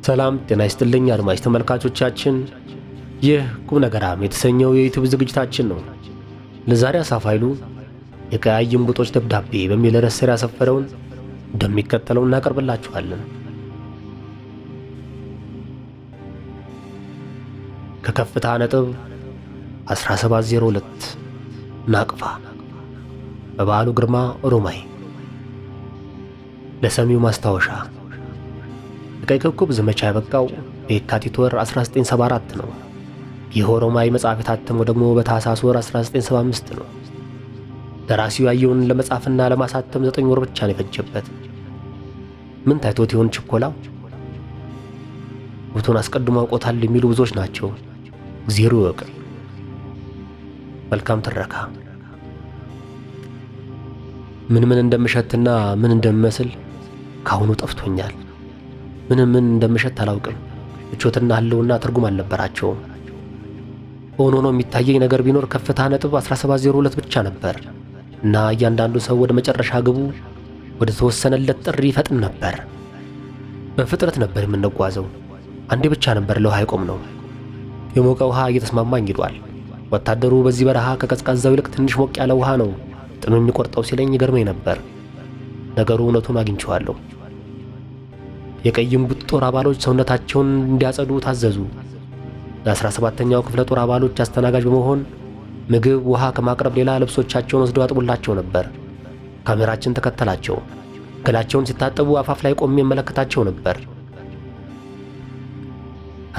ሰላም ጤና ይስጥልኝ አድማጭ ተመልካቾቻችን፣ ይህ ቁም ነገራም የተሰኘው የዩቲዩብ ዝግጅታችን ነው። ለዛሬ አሳፍ ኃይሉ የቀያይ እምቡጦች ደብዳቤ በሚል ርዕስ ስር ያሰፈረውን እንደሚከተለው እናቀርብላችኋለን። ከከፍታ ነጥብ 1702 ናቅፋ በበዓሉ ግርማ ኦሮማይ። ለሰሚው ማስታወሻ የቀይ ኮከብ ዘመቻ ያበቃው በየካቲት ወር 1974 ነው። ይህ ኦሮማይ መጽሐፍ የታተመው ደግሞ በታህሳስ ወር 1975 ነው። ደራሲው ያየውን ለመጻፍና ለማሳተም 9 ወር ብቻ ነው የፈጀበት። ምን ታይቶት ይሆን ችኮላው? ቦታውን አስቀድሞ አውቆታል የሚሉ ብዙዎች ናቸው። እግዚአብሔር ይወቅ። መልካም ትረካ። ምን እንደምሸትና ምን እንደምመስል ካሁኑ ጠፍቶኛል። ምን እንደምሸት አላውቅም። ምቾትና ህልውና ትርጉም አልነበራቸውም። ሆኖ የሚታየኝ ነገር ቢኖር ከፍታ ነጥብ 1702 ብቻ ነበር እና እያንዳንዱ ሰው ወደ መጨረሻ ግቡ ወደ ተወሰነለት ጥሪ ይፈጥን ነበር። በፍጥነት ነበር የምንጓዘው። አንዴ ብቻ ነበር ለውሃ አይቆም ነው። የሞቀ ውሃ እየተስማማኝ ሄዷል። ወታደሩ በዚህ በረሃ ከቀዝቃዛው ይልቅ ትንሽ ሞቅ ያለ ውሃ ነው ጥም የሚቆርጠው ሲለኝ ይገርመኝ ነበር። ነገሩ እውነቱን አግኝቼዋለሁ። የቀይ እምቡጥ ጦር አባሎች ሰውነታቸውን እንዲያጸዱ ታዘዙ። ለ17ኛው ክፍለ ጦር አባሎች አስተናጋጅ በመሆን ምግብ፣ ውሃ ከማቅረብ ሌላ ልብሶቻቸውን ወስደው ያጥቡላቸው ነበር። ካሜራችን ተከተላቸው። ገላቸውን ሲታጠቡ አፋፍ ላይ ቆሜ እመለከታቸው ነበር።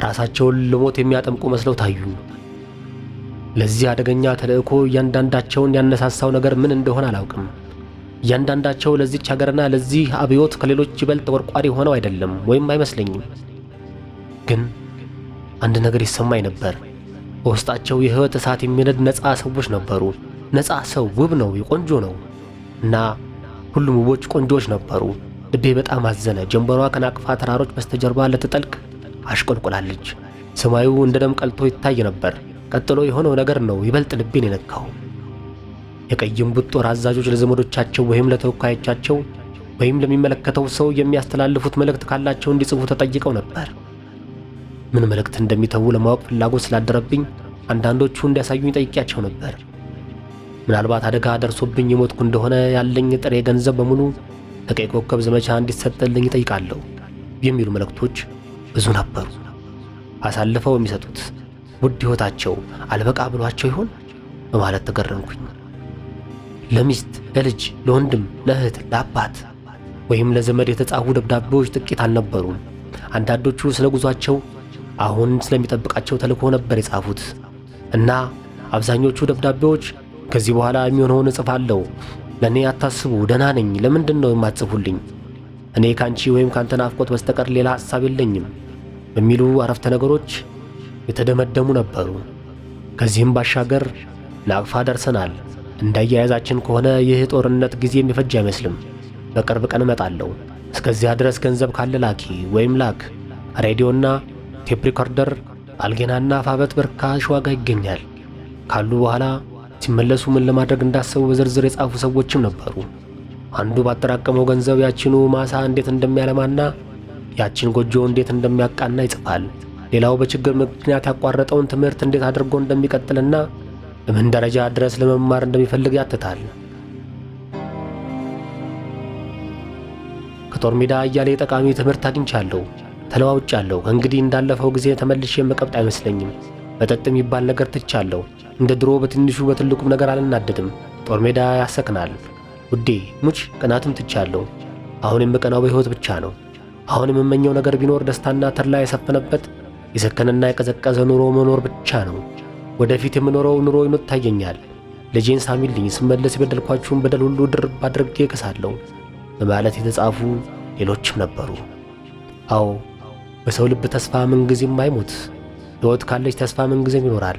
ራሳቸውን ለሞት የሚያጠምቁ መስለው ታዩ። ለዚህ አደገኛ ተልእኮ እያንዳንዳቸውን ያነሳሳው ነገር ምን እንደሆነ አላውቅም። እያንዳንዳቸው ለዚህች ሀገርና ለዚህ አብዮት ከሌሎች ይበልጥ ተቆርቋሪ ሆነው አይደለም ወይም አይመስለኝም። ግን አንድ ነገር ይሰማኝ ነበር። በውስጣቸው የህይወት እሳት የሚነድ ነፃ ሰዎች ነበሩ። ነፃ ሰው ውብ ነው፣ የቆንጆ ነው እና ሁሉም ውቦች ቆንጆዎች ነበሩ። ልቤ በጣም አዘነ። ጀንበሯ ከናቅፋ ተራሮች በስተጀርባ ልትጠልቅ አሽቆልቁላለች። ሰማዩ እንደ ደም ቀልቶ ይታይ ነበር። ቀጥሎ የሆነው ነገር ነው ይበልጥ ልቤን የነካው። የቀይ እምቡጥ ጦር አዛዦች ለዘመዶቻቸው ወይም ለተወካዮቻቸው ወይም ለሚመለከተው ሰው የሚያስተላልፉት መልእክት ካላቸው እንዲጽፉ ተጠይቀው ነበር። ምን መልእክት እንደሚተዉ ለማወቅ ፍላጎት ስላደረብኝ አንዳንዶቹ እንዲያሳዩኝ ጠይቄያቸው ነበር። ምናልባት አደጋ ደርሶብኝ የሞትኩ እንደሆነ ያለኝ ጥሬ ገንዘብ በሙሉ ለቀይ ኮከብ ዘመቻ እንዲሰጥልኝ እጠይቃለሁ የሚሉ መልእክቶች ብዙ ነበሩ። አሳልፈው የሚሰጡት ውድ ሕይወታቸው አልበቃ ብሏቸው ይሆን በማለት ተገረምኩኝ። ለሚስት፣ ለልጅ፣ ለወንድም፣ ለእህት፣ ለአባት ወይም ለዘመድ የተጻፉ ደብዳቤዎች ጥቂት አልነበሩም። አንዳንዶቹ ስለ ጉዟቸው አሁን ስለሚጠብቃቸው ተልእኮ ነበር የጻፉት እና አብዛኞቹ ደብዳቤዎች ከዚህ በኋላ የሚሆነውን እጽፋለሁ፣ ለእኔ አታስቡ፣ ደህና ነኝ፣ ለምንድን ነው የማትጽፉልኝ? እኔ ካንቺ ወይም ካንተ ናፍቆት በስተቀር ሌላ ሐሳብ የለኝም በሚሉ አረፍተ ነገሮች የተደመደሙ ነበሩ። ከዚህም ባሻገር ናቅፋ ደርሰናል፣ እንዳያያዛችን ከሆነ ይህ ጦርነት ጊዜ የሚፈጅ አይመስልም፣ በቅርብ ቀን እመጣለሁ፣ እስከዚያ ድረስ ገንዘብ ካለ ላኪ ወይም ላክ፣ ሬዲዮና ቴፕ ሪኮርደር፣ አልጌናና ፋበት በርካሽ ዋጋ ይገኛል ካሉ በኋላ ሲመለሱ ምን ለማድረግ እንዳሰቡ በዝርዝር የጻፉ ሰዎችም ነበሩ። አንዱ ባጠራቀመው ገንዘብ ያችኑ ማሳ እንዴት እንደሚያለማና ያችን ጎጆ እንዴት እንደሚያቃና ይጽፋል። ሌላው በችግር ምክንያት ያቋረጠውን ትምህርት እንዴት አድርጎ እንደሚቀጥልና በምን ደረጃ ድረስ ለመማር እንደሚፈልግ ያትታል። ከጦር ሜዳ እያለ ጠቃሚ ትምህርት አግኝቻለሁ፣ ተለዋውጫለሁ። ከእንግዲህ እንዳለፈው ጊዜ ተመልሼ የምቀብጥ አይመስለኝም። መጠጥ የሚባል ነገር ትቻለሁ። እንደ ድሮ በትንሹ በትልቁም ነገር አልናደድም። ጦር ሜዳ ያሰክናል ውዴ፣ ሙች ቅናትም ትቻለሁ። አሁን የምቀናው በሕይወት ብቻ ነው። አሁን የምመኘው ነገር ቢኖር ደስታና ተድላ የሰፈነበት የሰከነና የቀዘቀዘ ኑሮ መኖር ብቻ ነው። ወደፊት የምኖረው ኑሮ ይታየኛል። ልጄን ሳሚልኝ፣ ስመለስ የበደልኳችሁን በደል ሁሉ ድርብ አድርጌ እክሳለሁ በማለት የተጻፉ ሌሎችም ነበሩ። አዎ በሰው ልብ ተስፋ ምንጊዜም አይሞት። ሕይወት ካለች ተስፋ ምንጊዜም ይኖራል።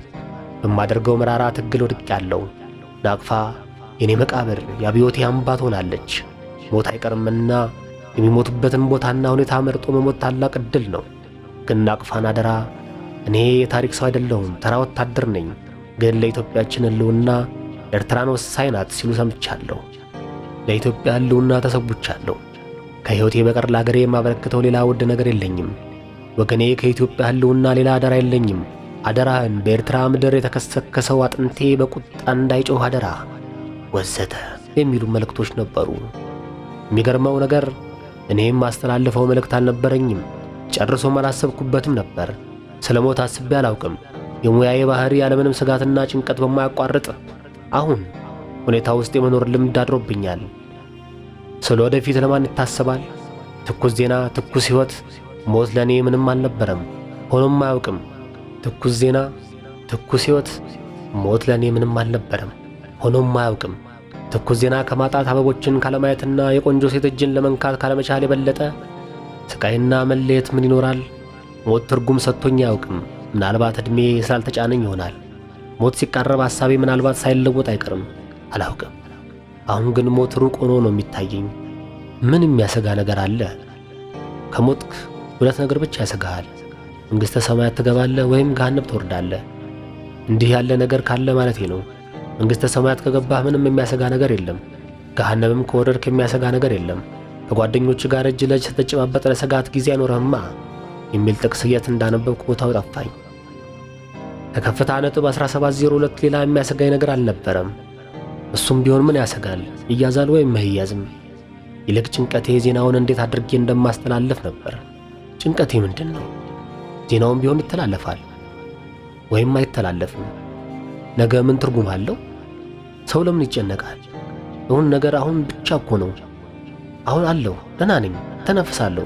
በማደርገው መራራ ትግል ወድቄያለሁ። ናቅፋ የኔ መቃብር የአብዮቴ አምባ ትሆናለች። ሞት አይቀርምና የሚሞቱበትን ቦታና ሁኔታ መርጦ መሞት ታላቅ ዕድል ነው። ግን ናቅፋን አደራ፣ እኔ የታሪክ ሰው አይደለሁም፣ ተራ ወታደር ነኝ። ግን ለኢትዮጵያችን ሕልውና ኤርትራን ወሳኝ ናት ሲሉ ሰምቻለሁ። ለኢትዮጵያ ሕልውና ተሰውቻለሁ። ከሕይወቴ በቀር ለአገሬ የማበረክተው ሌላ ውድ ነገር የለኝም። ወገኔ ከኢትዮጵያ ሕልውና ሌላ አደራ የለኝም። አደራህን በኤርትራ ምድር የተከሰከሰው አጥንቴ በቁጣ እንዳይጮህ አደራ ወዘተ የሚሉ መልእክቶች ነበሩ። የሚገርመው ነገር እኔም ማስተላለፈው መልእክት አልነበረኝም። ጨርሶም አላሰብኩበትም ነበር። ስለ ሞት አስቤ አላውቅም። የሙያዬ ባህሪ ያለምንም ስጋትና ጭንቀት በማያቋርጥ አሁን ሁኔታ ውስጥ የመኖር ልምድ አድሮብኛል። ስለ ወደፊት ለማን ይታሰባል? ትኩስ ዜና፣ ትኩስ ሕይወት። ሞት ለእኔ ምንም አልነበረም፣ ሆኖም አያውቅም። ትኩስ ዜና፣ ትኩስ ሕይወት። ሞት ለእኔ ምንም አልነበረም፣ ሆኖም አያውቅም። ትኩስ ዜና ከማጣት አበቦችን ካለማየትና የቆንጆ ሴት እጅን ለመንካት ካለመቻል የበለጠ ስቃይና መለየት ምን ይኖራል? ሞት ትርጉም ሰጥቶኝ አያውቅም። ምናልባት ዕድሜ ስላልተጫነኝ ይሆናል። ሞት ሲቃረብ ሐሳቤ ምናልባት ሳይለወጥ አይቀርም፣ አላውቅም። አሁን ግን ሞት ሩቅ ሆኖ ነው የሚታየኝ። ምን የሚያሰጋ ነገር አለ? ከሞትክ ሁለት ነገር ብቻ ያሰጋሃል። መንግሥተ ሰማያት ትገባለህ ወይም ገሃነም ትወርዳለህ። እንዲህ ያለ ነገር ካለ ማለቴ ነው። መንግሥተ ሰማያት ከገባህ ምንም የሚያሰጋ ነገር የለም። ገሃነምም ከወረድክ የሚያሰጋ ነገር የለም። ከጓደኞች ጋር እጅ ለእጅ ስትጨባበጥ ለሰጋት ጊዜ አይኖርህማ የሚል ጥቅስ የት እንዳነበብኩ ቦታው ጠፋኝ። ከከፍታ ነጥብ 1702 ሌላ የሚያሰጋኝ ነገር አልነበረም። እሱም ቢሆን ምን ያሰጋል? ይያዛል ወይም አይያዝም። ይልቅ ጭንቀቴ ዜናውን እንዴት አድርጌ እንደማስተላለፍ ነበር። ጭንቀቴ ምንድን ነው? ዜናውን ቢሆን ይተላለፋል ወይም አይተላለፍም። ነገ ምን ትርጉም አለው? ሰው ለምን ይጨነቃል? አሁን ነገር አሁን ብቻ እኮ ነው። አሁን አለሁ፣ ደህና ነኝ፣ ተነፍሳለሁ፣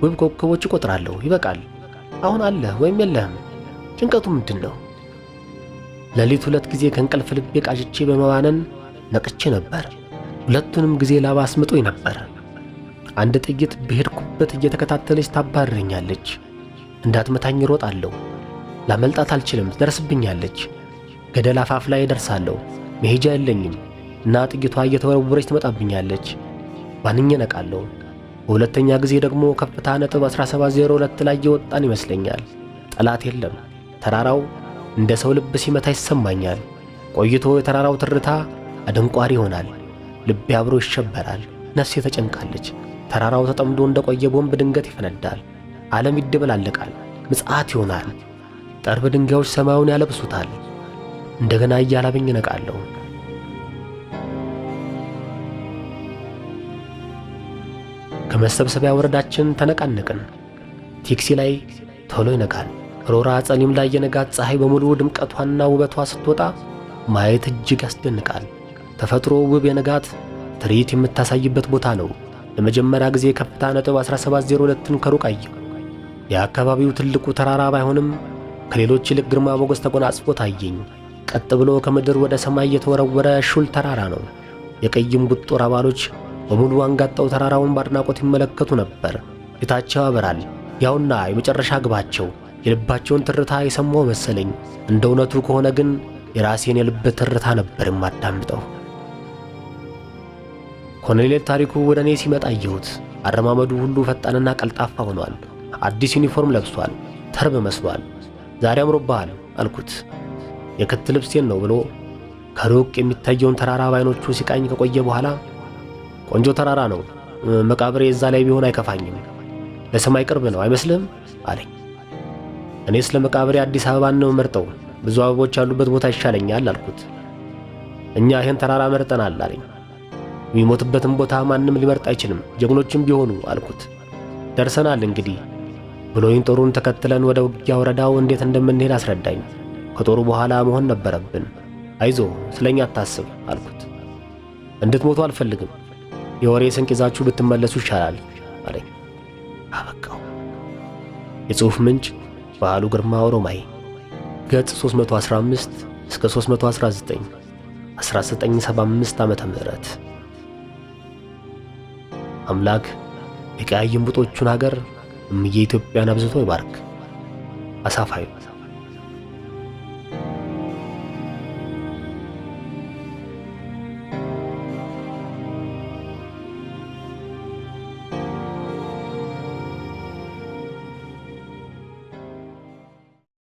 ውብ ኮከቦች እቆጥራለሁ። ይበቃል። አሁን አለህ ወይም የለህም። ጭንቀቱ ምንድን ነው? ሌሊት 2 ጊዜ ከእንቅልፍ ልቤ ቃዥቼ በመባነን ነቅቼ ነበር። ሁለቱንም ጊዜ ላባ አስምጦኝ ነበር። አንድ ጥይት በሄድኩበት እየተከታተለች ታባርረኛለች። እንዳትመታኝ ሮጣለሁ። ላመልጣት አልችልም፣ ትደርስብኛለች። ገደል አፋፍ ላይ ደርሳለሁ። መሄጃ የለኝም እና ጥይቷ እየተወረወረች ትመጣብኛለች። ባንኜ ነቃለሁ። በሁለተኛ ጊዜ ደግሞ ከፍታ ነጥብ 1702 ላይ የወጣን ይመስለኛል። ጠላት የለም። ተራራው እንደ ሰው ልብ ሲመታ ይሰማኛል። ቆይቶ የተራራው ትርታ አደንቋሪ ይሆናል። ልቤ አብሮ ይሸበራል። ነፍሴ ተጨንቃለች። ተራራው ተጠምዶ እንደቆየ ቦምብ ድንገት ይፈነዳል። ዓለም ይደበላለቃል። ምጽአት ይሆናል። ጠርብ ድንጋዮች ሰማዩን ያለብሱታል። እንደገና እያላበኝ ነቃለሁ። ከመሰብሰቢያ ወረዳችን ተነቃነቅን። ቴክሲ ላይ ቶሎ ይነጋል። ሮራ ጸሊም ላይ የነጋት ፀሐይ በሙሉ ድምቀቷና ውበቷ ስትወጣ ማየት እጅግ ያስደንቃል። ተፈጥሮ ውብ የነጋት ትርኢት የምታሳይበት ቦታ ነው። ለመጀመሪያ ጊዜ ከፍታ ነጥብ 1702ን ከሩቅ አየሁ። የአካባቢው ትልቁ ተራራ ባይሆንም ከሌሎች ይልቅ ግርማ ሞገስ ተጎናጽፎ ታየኝ። ቀጥ ብሎ ከምድር ወደ ሰማይ የተወረወረ ሹል ተራራ ነው። የቀይም ጉጦር አባሎች በሙሉ አንጋጠው ተራራውን በአድናቆት ይመለከቱ ነበር። ፊታቸው ያበራል። ያውና የመጨረሻ ግባቸው። የልባቸውን ትርታ የሰማው መሰለኝ። እንደ እውነቱ ከሆነ ግን የራሴን የልብ ትርታ ነበር የማዳምጠው። ኮሎኔል ታሪኩ ወደ እኔ ሲመጣ አየሁት። አረማመዱ ሁሉ ፈጣንና ቀልጣፋ ሆኗል። አዲስ ዩኒፎርም ለብሷል። ተርብ መስሏል። ዛሬ አምሮብሃል አልኩት። የክት ልብሴን ነው ብሎ ከሩቅ የሚታየውን ተራራ ባይኖቹ ሲቃኝ ከቆየ በኋላ ቆንጆ ተራራ ነው፣ መቃብሬ እዛ ላይ ቢሆን አይከፋኝም፣ ለሰማይ ቅርብ ነው አይመስልም አለኝ። እኔ ስለ መቃብሬ አዲስ አበባን ነው መርጠው፣ ብዙ አበቦች ያሉበት ቦታ ይሻለኛል አልኩት። እኛ ይህን ተራራ መርጠናል አለኝ። የሚሞትበትን ቦታ ማንም ሊመርጥ አይችልም፣ ጀግኖችም ቢሆኑ አልኩት። ደርሰናል እንግዲህ ብሎኝ ጦሩን ተከትለን ወደ ውጊያ ወረዳው እንዴት እንደምንሄድ አስረዳኝ። ከጦሩ በኋላ መሆን ነበረብን። አይዞ ስለኛ አታስብ አልኩት። እንድትሞቱ አልፈልግም፣ የወሬ ስንቅ ይዛችሁ ብትመለሱ ይሻላል አለኝ። አበቃው። የጽሑፍ ምንጭ በዓሉ ግርማ ኦሮማይ፣ ገጽ 315 እስከ 319 1975 ዓመተ ምህረት። አምላክ የቀያይ እምቡጦቹን ሀገር እምዬ ኢትዮጵያን አብዝቶ ይባርክ። አሳፋይ